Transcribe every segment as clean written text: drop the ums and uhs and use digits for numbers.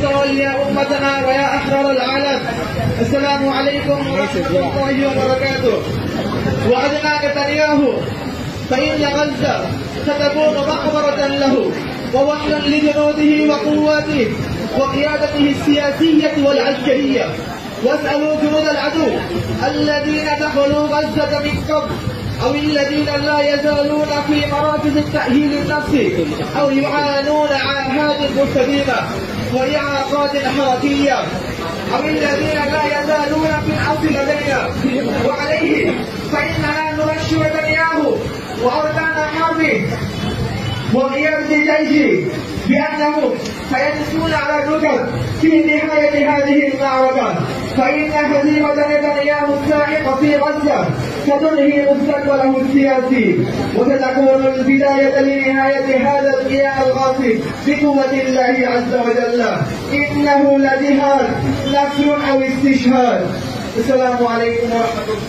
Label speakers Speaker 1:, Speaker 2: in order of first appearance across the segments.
Speaker 1: وولي أمتنا ويا أحرار العالم، السلام عليكم ورحمة الله وبركاته. وعدنا نتنياهو فإن غزة ستكون مقبرة له ووحلا لجنوده وقواته وقيادته السياسية والعسكرية. واسألوا جنود العدو الذين دخلوا غزة من قبل أو الذين لا يزالون في مراكز التأهيل النفسي أو يعانون عاهات مستديمة وإعاقات حركية أو الذين لا يزالون في الأرض لدينا وعليه فإننا نبشر نتنياهو وأركان حربه وقيادة الجيش بأنهم سيجلسون على الركب في نهاية هذه المعركة، فإن هزيمة نتنياهو الساحقة في غزة ستنهي مستقبله السياسي وستكون البداية لنهاية هذا القيام الغاصب بقوة الله عز وجل. إنه لجهاد نصر أو استشهاد. السلام عليكم ورحمة الله.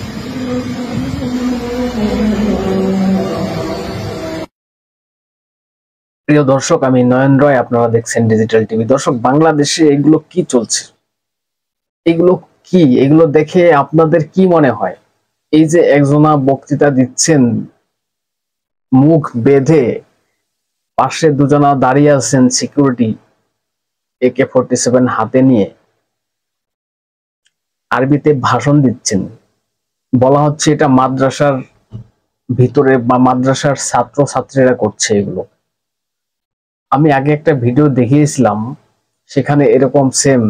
Speaker 2: প্রিয় দর্শক, আমি নয়ন রয়, আপনারা দেখছেন ডিজিটাল টিভি। দর্শক, বাংলাদেশে এগুলো কি চলছে, এগুলো দেখে আপনাদের কি মনে হয়? এই যে একজনা বক্তৃতা দিচ্ছেন মুখ বেঁধে, পাশে দুজনা দাঁড়িয়ে আছেন সিকিউরিটি AK-47 হাতে নিয়ে, আরবিতে ভাষণ দিচ্ছেন। বলা হচ্ছে এটা মাদ্রাসার ভিতরে বা মাদ্রাসার ছাত্র ছাত্রীরা করছে এগুলো। আমি আগে একটা ভিডিও দেখিয়েছিলাম, সেখানে এরকম সেম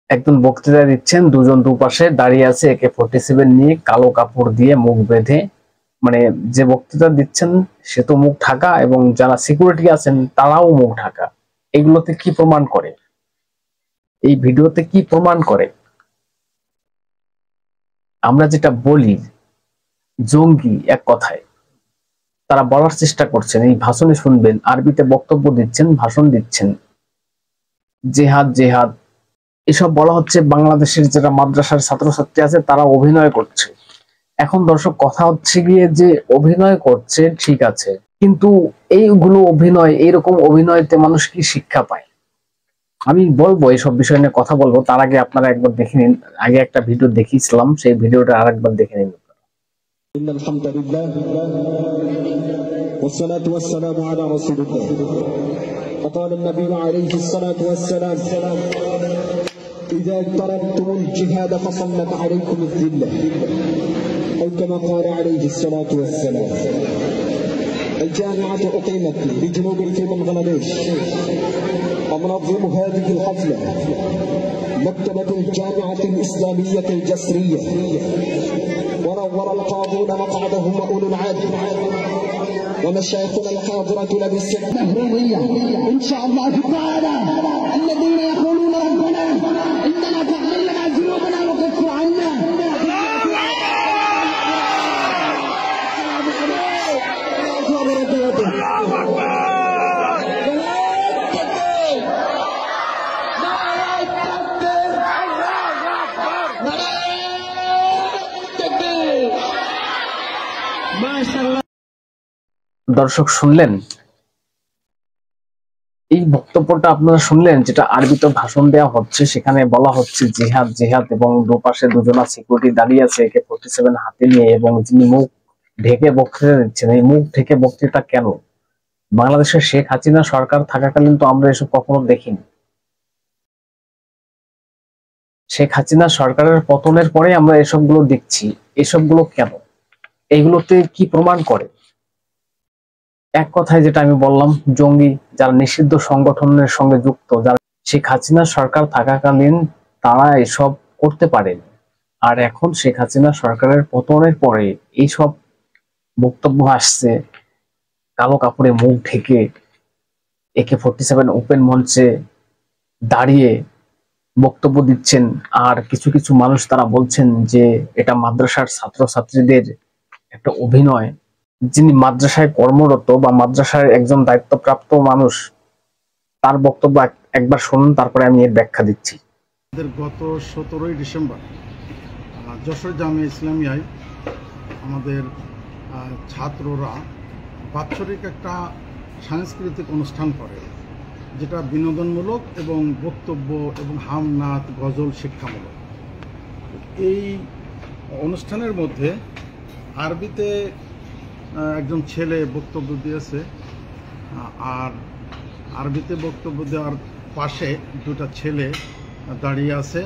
Speaker 2: একজন বক্তৃতা দিচ্ছেন, দুজন দুপাশে দাঁড়িয়ে আছে AK-47 নিয়ে, কালো কাপড় দিয়ে মুখ বেঁধে। মানে যে বক্তৃতা দিচ্ছেন সে তো মুখ ঢাকা এবং যারা সিকিউরিটি আছেন তারাও মুখ ঢাকা। এগুলোতে কি প্রমাণ করে? এই ভিডিওতে কি প্রমাণ করে? আমরা যেটা বলি জঙ্গি, এক কথায় তারা বলার চেষ্টা করছেন। এই ভাষণে শুনবেন, আরবিতে বক্তব্য দিচ্ছেন, ভাষণ দিচ্ছেন, জেহাদ জেহাদ এসব বলা হচ্ছে। বাংলাদেশের যারা মাদ্রাসার ছাত্রছাত্রী আছে তারা অভিনয় করছে। এখন দর্শক, কথা হচ্ছে গিয়ে যে অভিনয় করছে ঠিক আছে, কিন্তু এইগুলো অভিনয়, এইরকম অভিনয়তে মানুষ কি শিক্ষা পায়? আমি বলবো, এইসব বিষয় নিয়ে কথা বলবো। তার আগে আপনারা একবার দেখে নিন, আগে একটা ভিডিও দেখিয়েছিলাম, সেই ভিডিওটা আরেকবার দেখে নিন।
Speaker 3: إن الحمد لله والصلاة والسلام على رسول الله. فقال النبي عليه الصلاة والسلام: إذا اقتربتم الجهاد فصلت عليكم الذلة، أو كما قال عليه الصلاة والسلام. الجامعة أقيمت بجنوب في بنغلاديش، ومنظم هذه الحفلة مكتبة الجامعة الإسلامية الجسرية، ونور القاضون مقعدهم وأولو العدل، ومشايخنا الحاضرة لبالسر
Speaker 4: محرومية إن شاء الله تعالى. الذين يقولون ربنا إننا تغفر لنا ذنوبنا وكفر عنا.
Speaker 2: দর্শক, শুনলেন এই বক্তব্যটা? আপনারা শুনলেন যেটা আরবিতে ভাষণ দেওয়া হচ্ছে, সেখানে বলা হচ্ছে জিহাদ জিহাদ এবং দুপাশে দুজনা সিকিউরিটি দাঁড়িয়ে আছে AK-47 হাতে নিয়ে, এবং যিনি মুখ ঢেকে বক্তৃতা দিচ্ছেন। এই মুখ ঢেকে বক্তৃতা কেন? বাংলাদেশের শেখ হাসিনা সরকার থাকাকালীন তো আমরা এসব কখনো দেখিনি। শেখ হাসিনা সরকারের পতনের পরে আমরা এসবগুলো দেখছি। এসবগুলো কেন? এইগুলোতে কি প্রমাণ করে? এক কথায় যেটা আমি বললাম, জঙ্গি, যারা নিষিদ্ধ সংগঠনের সঙ্গে যুক্ত, যারা শেখ হাসিনা সরকার থাকাকালীন তারা এসব করতে পারেন, আর এখন শেখ হাসিনা সরকারের পতনের পরে এইসব বক্তব্য আসছে। কালো কাপড়ে মুখ ঢেকে AK-47 ওপেন মঞ্চে দাঁড়িয়ে বক্তব্য দিচ্ছেন, আর কিছু কিছু মানুষ তারা বলছেন যে এটা মাদ্রাসার ছাত্রছাত্রীদের একটা অভিনয়। যিনি মাদ্রাসায় কর্মরত বা মাদ্রাসার একজন দায়িত্বপ্রাপ্ত মানুষ, তার বক্তব্য একবার শুনুন, তারপরে আমি এর ব্যাখ্যা দিচ্ছি।
Speaker 5: গত 17ই ডিসেম্বর যশোর জামিয়া ইসলামিয়ায় আমাদের ছাত্ররা বাৎসরিক একটা সাংস্কৃতিক অনুষ্ঠান করে। যেটা বিনোদনমূলক এবং বক্তব্য এবং হামনাত গজল শিক্ষামূলক। এই অনুষ্ঠানের মধ্যে আরবিতে একজন ছেলে বক্তব্য দিয়েছে, আর আরবিতে বক্তব্য দেওয়ার পাশে দুটা ছেলে দাঁড়িয়ে আছে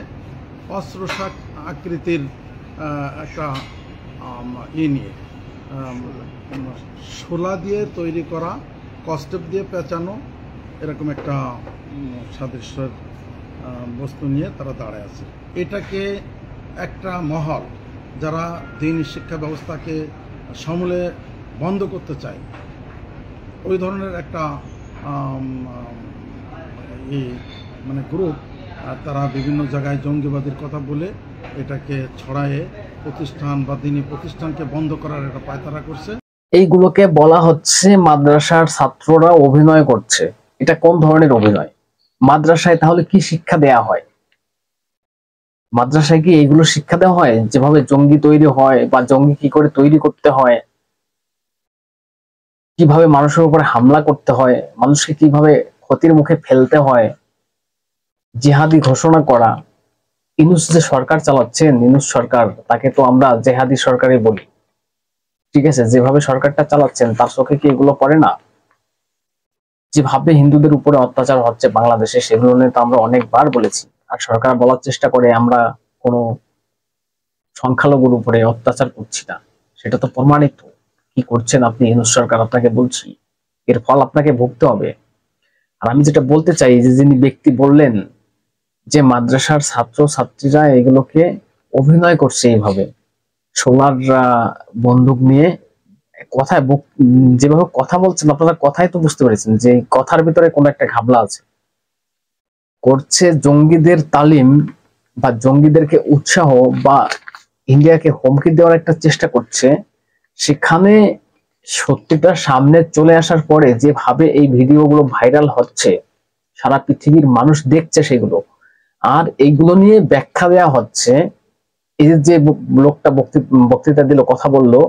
Speaker 5: অস্ত্র আকৃতির একটা নিয়ে, শোলা দিয়ে তৈরি করা, কস্টেপ দিয়ে পেঁচানো, এরকম একটা সাদৃশ্যের বস্তু নিয়ে তারা দাঁড়ায় আছে। এটাকে একটা মহল যারা দ্বীনি শিক্ষা ব্যবস্থাকে সমূলে বন্ধ করতে চায়, ওই ধরনের একটা মানে গ্রুপ, তারা বিভিন্ন জায়গায় জঙ্গিবাদের কথা বলে এটাকে ছড়ায়ে প্রতিষ্ঠান বা দ্বীনি প্রতিষ্ঠানকে বন্ধ করার একটা পায়তারা করছে।
Speaker 2: এইগুলোকে বলা হচ্ছে মাদ্রাসার ছাত্ররা অভিনয় করছে। এটা কোন ধরনের অভিনয়? মাদ্রাসায় তাহলে কি শিক্ষা দেয়া হয়? মাদ্রাসায় কি এইগুলো শিক্ষা দেওয়া হয়, যেভাবে জঙ্গি তৈরি হয় বা জঙ্গি কি করে তৈরি করতে হয়, কিভাবে মানুষের উপরে হামলা করতে হয়, মানুষকে কিভাবে ক্ষতির মুখে ফেলতে হয়, জিহাদি ঘোষণা করা। ইউনূস যে সরকার চালাচ্ছেন, ইউনূস সরকার, তাকে তো আমরা জেহাদি সরকারই বলি, ঠিক আছে? যেভাবে সরকারটা চালাচ্ছেন তার চোখে কি এগুলো পড়ে না? যেভাবে হিন্দুদের উপরে অত্যাচার হচ্ছে বাংলাদেশে, সেগুলো নিয়ে তো আমরা অনেকবার বলেছি। আর সরকার বলার চেষ্টা করে আমরা কোনো সংখ্যালঘুর উপরে অত্যাচার করছি না, সেটা তো প্রমাণিত। কি করছেন আপনি ইউনূস সরকার, আপনাকে বলছি, এর ফল আপনাকে ভুগতে হবে। আর আমি যেটা বলতে চাই, যে যিনি ব্যক্তি বললেন যে মাদ্রাসার ছাত্র ছাত্রীরা এগুলোকে অভিনয় করছে এইভাবে সোলার বন্দুক নিয়ে, কথায় যেভাবে কথা বলছেন আপনারা, কথাই তো বুঝতে পেরেছেন যে কথার ভিতরে কোনো একটা ঘাবলা আছে। করছে জঙ্গিদের তালিম বা জঙ্গিদেরকে উৎসাহ বা ইন্ডিয়াকে হুমকি দেওয়ার একটা চেষ্টা করছে। সেখানে সত্যিটা সামনে চলে আসার পরে যেভাবে এই ভিডিওগুলো ভাইরাল হচ্ছে, সারা পৃথিবীর মানুষ দেখছে সেগুলো, আর এইগুলো নিয়ে ব্যাখ্যা দেওয়া হচ্ছে। এই যে লোকটা বক্তৃতা দিল, কথা বললো,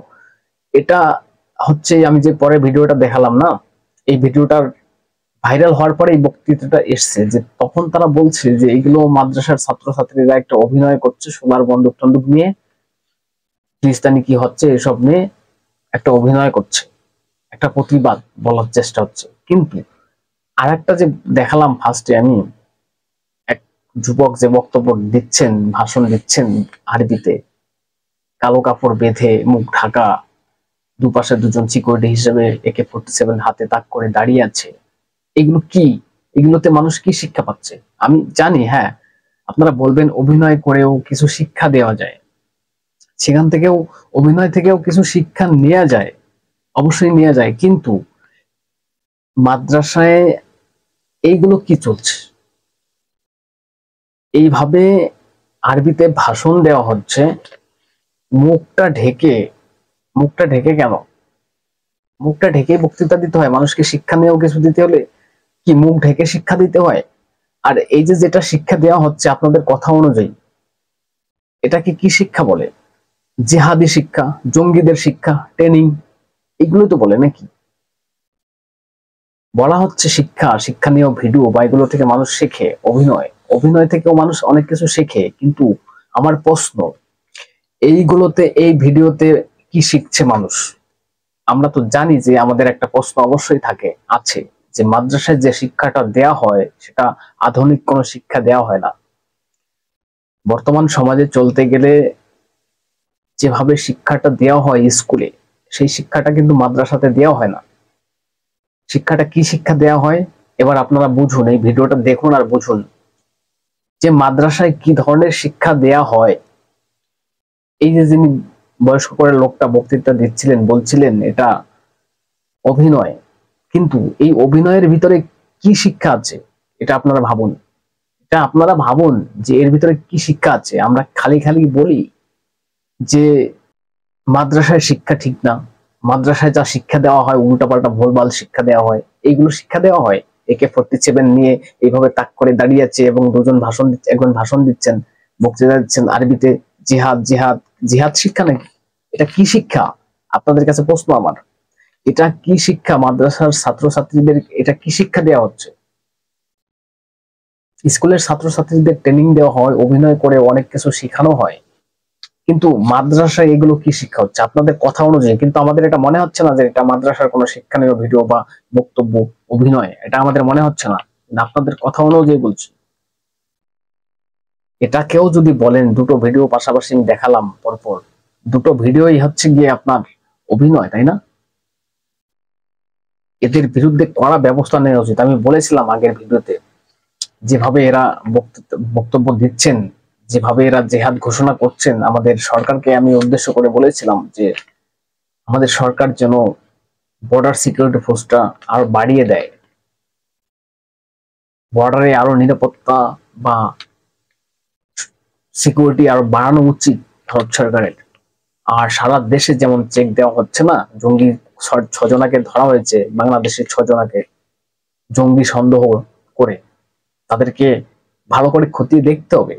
Speaker 2: এটা হচ্ছে আমি যে পরে ভিডিওটা দেখালাম না, এই ভিডিওটার ভাইরাল হওয়ার পরে এই বক্তৃতাটা এসছে, যে তখন তারা বলছে যে এগুলো মাদ্রাসার ছাত্রছাত্রীরা একটা অভিনয় করছে সোলার বন্দুক টন্দুক নিয়ে, খ্রিস্টানি কি হচ্ছে এসব নিয়ে একটা অভিনয় করছে, একটা প্রতিবাদ বলার চেষ্টা হচ্ছে। কিন্তু আর একটা যে দেখালাম ফার্স্টে আমি, এক যুবক যে বক্তব্য দিচ্ছেন, ভাষণ দিচ্ছেন আরবিতে, কালো কাপড় বেঁধে, মুখ ঢাকা, দুপাশে দুজন সিকিউরিটি হিসেবে AK-47 হাতে তাক করে দাঁড়িয়ে আছে। এগুলো কি? এগুলোতে মানুষ কি শিক্ষা পাচ্ছে? আমি জানি, হ্যাঁ, আপনারা বলবেন অভিনয় করেও কিছু শিক্ষা দেওয়া যায়, সেখান থেকেও, অভিনয় থেকেও কিছু শিক্ষা নেওয়া যায়, অবশ্যই নেওয়া যায়। কিন্তু মাদ্রাসায় এইগুলো কি চলছে? এইভাবে আরবিতে ভাষণ দেওয়া হচ্ছে, মুখটা ঢেকে। মুখটা ঢেকে কেন? মুখটা ঢেকে বক্তৃতা দিতে হয়? মানুষকে শিক্ষা নিয়েও কিছু দিতে হলে কি মুখ ঢেকে শিক্ষা দিতে হয়? আর এই যে যেটা শিক্ষা দেওয়া হচ্ছে আপনাদের কথা অনুযায়ী, এটাকে কি শিক্ষা বলে? জিহাদি শিক্ষা, জঙ্গিদের শিক্ষা, ট্রেনিং, এগুলো তো বলে নাকি? বলা হচ্ছে শিক্ষা, শিক্ষা নিয়েও ভিডিও বা এগুলো থেকে মানুষ শেখে, অভিনয় থেকেও মানুষ অনেক কিছু শেখে। কিন্তু আমার প্রশ্ন, এইগুলোতে, এই ভিডিওতে কি শিখছে মানুষ? আমরা তো জানি যে আমাদের একটা প্রশ্ন অবশ্যই আছে, যে মাদ্রাসায় যে শিক্ষাটা দেয়া হয় সেটা আধুনিক কোনো শিক্ষা দেওয়া হয় না। বর্তমান সমাজে চলতে গেলে যেভাবে শিক্ষাটা দেওয়া হয় স্কুলে, সেই শিক্ষাটা কিন্তু মাদ্রাসাতে দেওয়া হয় না। শিক্ষাটা কি শিক্ষা দেওয়া হয় এবার আপনারা বুঝুন, এই ভিডিওটা দেখুন আর বুঝুন যে মাদ্রাসায় কি ধরনের শিক্ষা দেয়া হয়। এই যে যিনি বয়স্ক করে লোকটা বক্তৃতা দিচ্ছিলেন, বলছিলেন এটা অভিনয়, কিন্তু এই অভিনয়ের ভিতরে কি শিক্ষা আছে এটা আপনারা ভাবুন। যে এর ভিতরে কি শিক্ষা আছে। আমরা খালি খালি বলি যে মাদ্রাসায় শিক্ষা ঠিক না, মাদ্রাসায় যা শিক্ষা দেওয়া হয় উল্টাপাল্টা ভুলভাল শিক্ষা দেওয়া হয়। এইগুলো শিক্ষা দেওয়া হয়? AK-47 নিয়ে এইভাবে তাক করে দাঁড়িয়ে আছে এবং একজন ভাষণ দিচ্ছেন, বক্তৃতা দিচ্ছেন আরবিতে, জিহাদ শিক্ষা নাকি? এটা কি শিক্ষা? আপনাদের কাছে প্রশ্ন আমার, এটা কি শিক্ষা? মাদ্রাসার ছাত্রছাত্রীদের এটা কি শিক্ষা দেওয়া হচ্ছে? স্কুলের ছাত্রছাত্রীদের ট্রেনিং দেওয়া হয়, অভিনয় করে অনেক কিছু শেখানো হয়, কিন্তু মাদ্রাসায় এগুলো কি শিক্ষা হচ্ছে আপনাদের কথা অনুযায়ী? কিন্তু আমাদের এটা মনে হচ্ছে না যে এটা মাদ্রাসার কোনো শিক্ষণীয় ভিডিও বা বক্তব্য, অভিনয়, এটা আমাদের মনে হচ্ছে না। আপনাদের কথা অনুযায়ী বলছি। এটা কেউ যদি বলেন দুটো ভিডিও পাশাপাশি আমি দেখালাম পরপর, দুটো ভিডিওই হচ্ছে গিয়ে আপনার অভিনয়, তাই না? এদের বিরুদ্ধে কড়া ব্যবস্থা নেওয়া উচিত। আমি বলেছিলাম আগের ভিডিওতে, যেভাবে এরা বক্তব্য দিচ্ছেন, যেভাবে এরা জেহাদ ঘোষণা করছেন, আমাদের সরকারকে আমি উদ্দেশ্য করে বলেছিলাম যে আমাদের সরকার যেন বর্ডার সিকিউরিটি ফোর্সটা আরো বাড়িয়ে দেয়, বর্ডারে আরো নিরাপত্তা বা সিকিউরিটি আরো বাড়ানো উচিত ভারত সরকারের। আর সারা দেশে যেমন চেক দেওয়া হচ্ছে না, জঙ্গি 6 জনাকে ধরা হয়েছে, বাংলাদেশের 6 জনাকে জঙ্গি সন্দেহ করে, তাদেরকে ভালো করে খতিয়ে দেখতে হবে।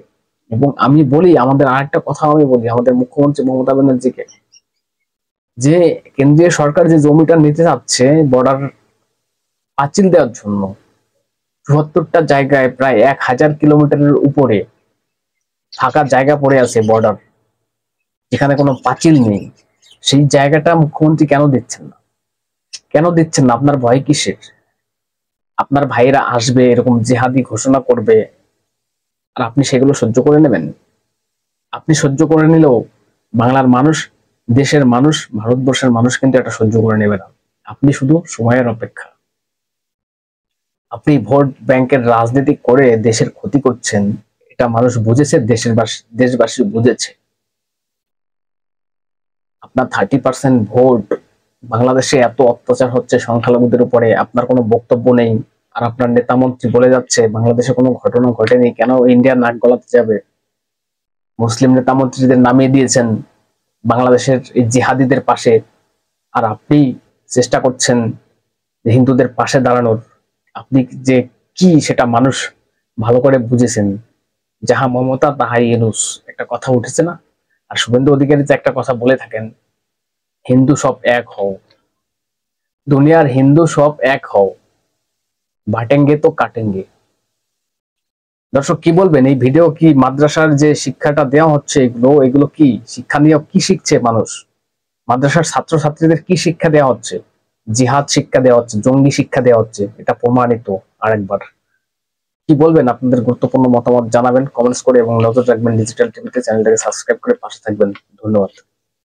Speaker 2: এবং আমি বলি, আমাদের আরেকটা কথা আমি বলি আমাদের মুখ্যমন্ত্রী মমতা ব্যানার্জিকে, যে কেন্দ্রীয় সরকার যে জমিটা নিতে যাচ্ছে বর্ডার পাঁচিল দেওয়ার জন্য, ৭৪টা জায়গায় প্রায় 1000 কিলোমিটারের উপরে ফাঁকা জায়গা পড়ে আছে বর্ডার, যেখানে কোনো পাঁচিল নেই। সেই জায়গাটা মুখ্যমন্ত্রী কেন দিচ্ছেন না? কেন দিচ্ছেন না? আপনার ভয় কিসের? আপনার ভাইরা আসবে, এরকম জিহাদি ঘোষণা করবে, আর আপনি সেগুলো সহ্য করে নেবেন? আপনি সহ্য করে নিলেও বাংলার মানুষ, দেশের মানুষ, ভারতবর্ষের মানুষ কিন্তু এটা সহ্য করে নেবে না। আপনি শুধু সময়ের অপেক্ষা। আপনি ভোট ব্যাংকের রাজনীতি করে দেশের ক্ষতি করছেন, এটা মানুষ বুঝেছে, দেশবাসী বুঝেছে। আপনার 30% ভোট, বাংলাদেশে এত অত্যাচার হচ্ছে সংখ্যালঘুদের উপরে, আপনার কোনো বক্তব্য নেই। আর আপনার নেতা মন্ত্রী বলে যাচ্ছে বাংলাদেশে কোনো ঘটনা ঘটেনি, কেন ইন্ডিয়ার নাক গলাতে যাবে? মুসলিম নেতা মন্ত্রীদের নামিয়ে দিয়েছেন বাংলাদেশের এই জিহাদিদের পাশে, আর আপনি চেষ্টা করছেন হিন্দুদের পাশে দাঁড়ানোর। আপনি যে কি সেটা মানুষ ভালো করে বুঝেছেন। যাহা মমতা তাহাই ইউনূস, একটা কথা উঠেছে না? আর শুভেন্দু অধিকারী যে একটা কথা বলে থাকেন, হিন্দু সব এক হও, দুনিয়ার হিন্দু সব এক হও, বাটেঙ্গে তো কাটেঙ্গে। দর্শক কি বলবেন? এই ভিডিও কি মাদ্রাসার যে শিক্ষাটা দেওয়া হচ্ছে, এগুলো কি শিক্ষা নিয়ে কি শিখছে মানুষ? মাদ্রাসার ছাত্রছাত্রীদের কি শিক্ষা দেওয়া হচ্ছে? জিহাদ শিক্ষা দেওয়া হচ্ছে, জঙ্গি শিক্ষা দেওয়া হচ্ছে, এটা প্রমাণিত। আরেকবার কি বলবেন? আপনাদের গুরুত্বপূর্ণ মতামত জানাবেন কমেন্টস করে, এবং নজর রাখবেন ডিজিটাল টিভিতে। চ্যানেলটাকে সাবস্ক্রাইব করে পাশে থাকবেন। ধন্যবাদ।